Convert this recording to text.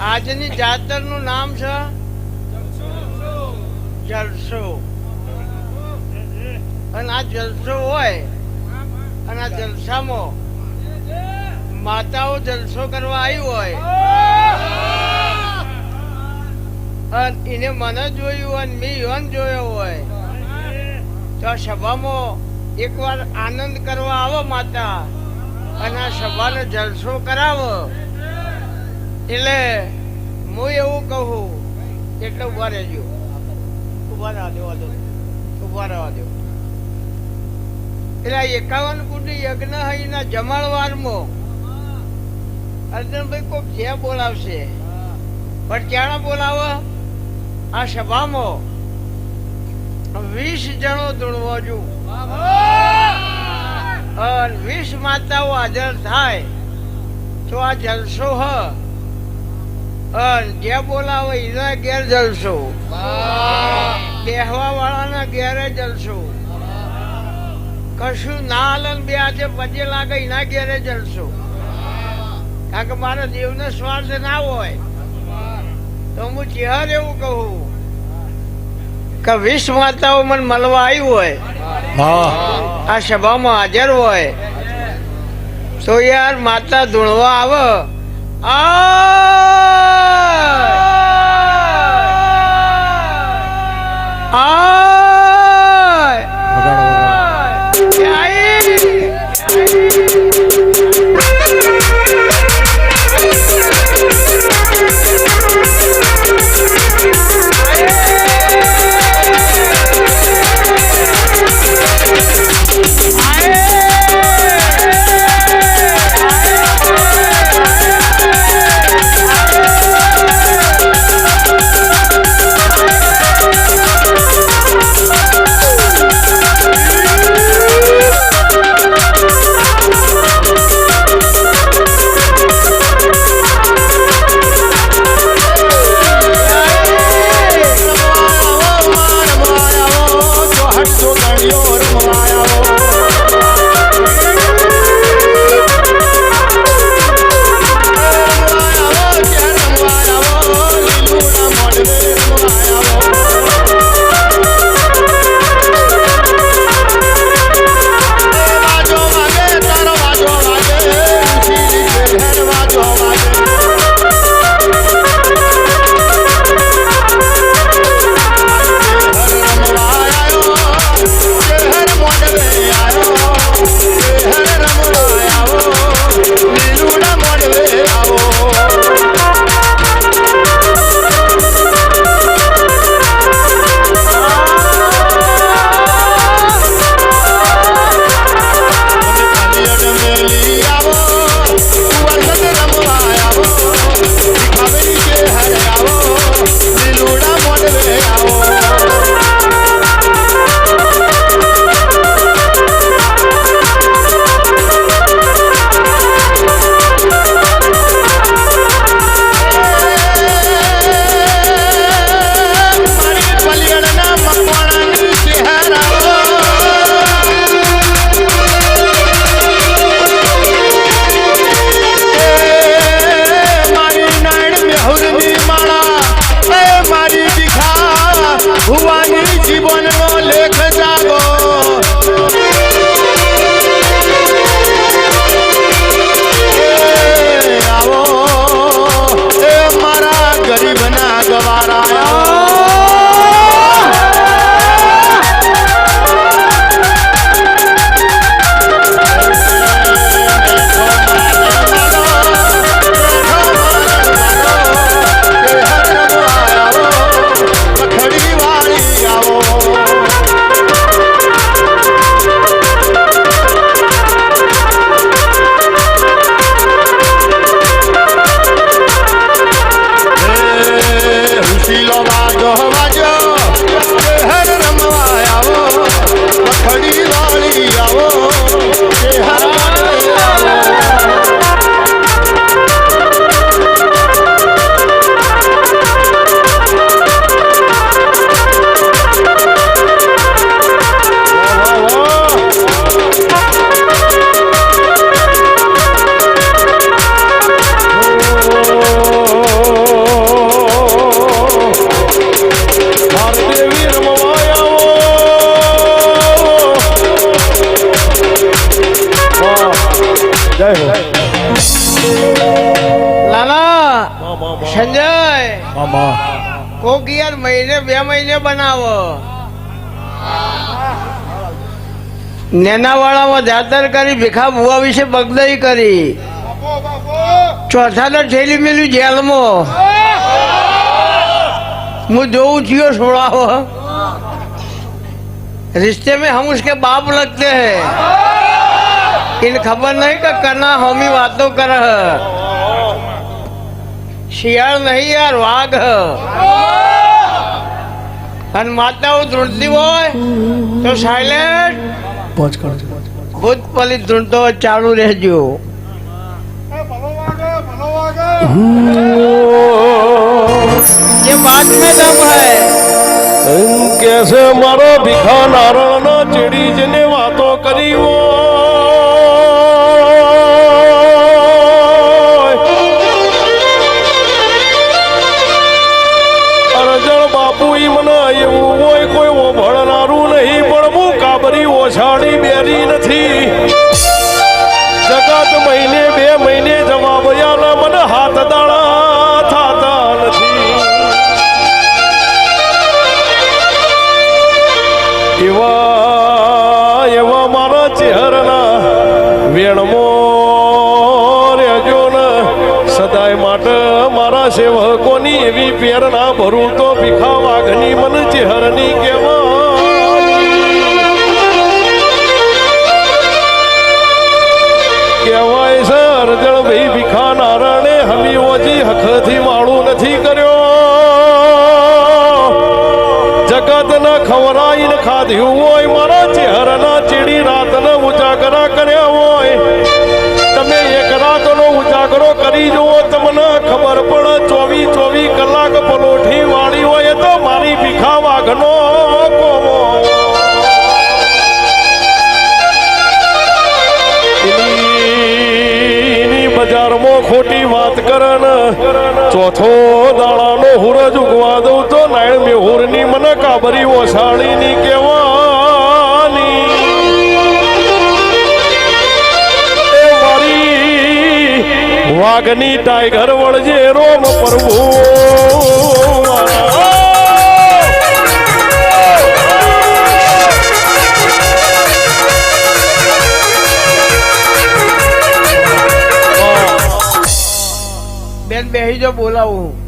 આજની જાતર નું નામ છે જલસો. અને આ જલસો હોય અને આ જલસામાં માતાઓ જલસો કરવા આવી હોય અને એને મને જોયું અને મેં યોન જોયો હોય તો આ સભામાં એકવાર આનંદ કરવા આવો માતા અને આ સભાને જલસો કરાવો. એટલે હું એવું કહું એટલે ઉભા રહેજો, ઉભા રહેવા દો, ઉભા રહેવા દો. એટલે 51 કુટી યજ્ઞ હઈના જમાડવારમાં અર્જુનભાઈ કોક જે બોલાવશે પણ ક્યાં બોલાવો? આ સભામાં 20 જણો ધૂણવો જો 20 માતાઓ હાજર થાય તો આ જલસો હ. જે બોલાવે એના ઘેર જલસો, બેહવા વાળાના ઘેરે જલસો, કશું ના હાલન બે આજે પજે લાગે એના ઘેરે જલસો. કારણ કે મારા દેવનો સ્વાર્થ ના હોય તો હું ચહેર એવું કહું કે 20 માતાઓ મને મળવા આવી હોય આ સભામાં હાજર હોય તો યાર માતા ધૂણવા આવે. સંજય મામા કોક યાર મહિને 2 મહિને બનાવો નેનાવાળામાં જાતર કરી ભીખા ભુવા વિશે બગદાઈ કરી ચોથા ઠેલી મેલ્યું જેલમાં હું જોઉં છું છોડાવો रिश्ते में हम उसके बाप लगते हैं इन खबर नहीं कि करना हमी बातों कर शियाल नहीं यार वाघ અને માતાઓ ધૂંઢતી હોય તો સાયલેન્ટ પહોંચ કરો ભૂત પલી ધૂંઢતો ચાલુ રહેજો ये बात में दम है कैसे मारो भीखा नारायण चीड़ी जने वातो करी वो અરજણ બાપુ ઈ મને એવું હોય કોઈ ઓ ભણનારું નહીં પણ હું કાબરી ઓછાડી બેરી નથી જગત મહિને 2 મહિને જવાબ યાના મને હાથ દાણા થાતા નથી એવા મારા ચહેરના વેણમો રહેજો ને સદાય માટે મારા સેવકોની એવી પ્રેરણા ભરું તો ભીખા વાઘની મન ચહેરની કહેવાય છે અરજણ ભાઈ ભીખા નારાયણે હમી ઓજી હખથી માળું નથી કર્યો જગત ન ખવરાઈ ને ખાધ્યું હોય મારા ચહેરાના ચીડી રાતને ઉજાગરા કર્યા હોય તમે એક રાતનો ઉજાગરો કરી જુઓ તમને ખબર પડે 24 કલાક પલોઠી વાળી હોય તો મારી ભીખા વાઘનો કોમો એની બજારમાં ખોટી વાત કરે ને ચોથો દાડાનો હુરજ ઉગવા દઉં તો નાયણ મેહુરની મને કાબરી ઓસાળીની કહેવાની એ મારી વાઘની ટાઈગર વળજે રોમ પ્રભુ બેન બેહી જો બોલાવું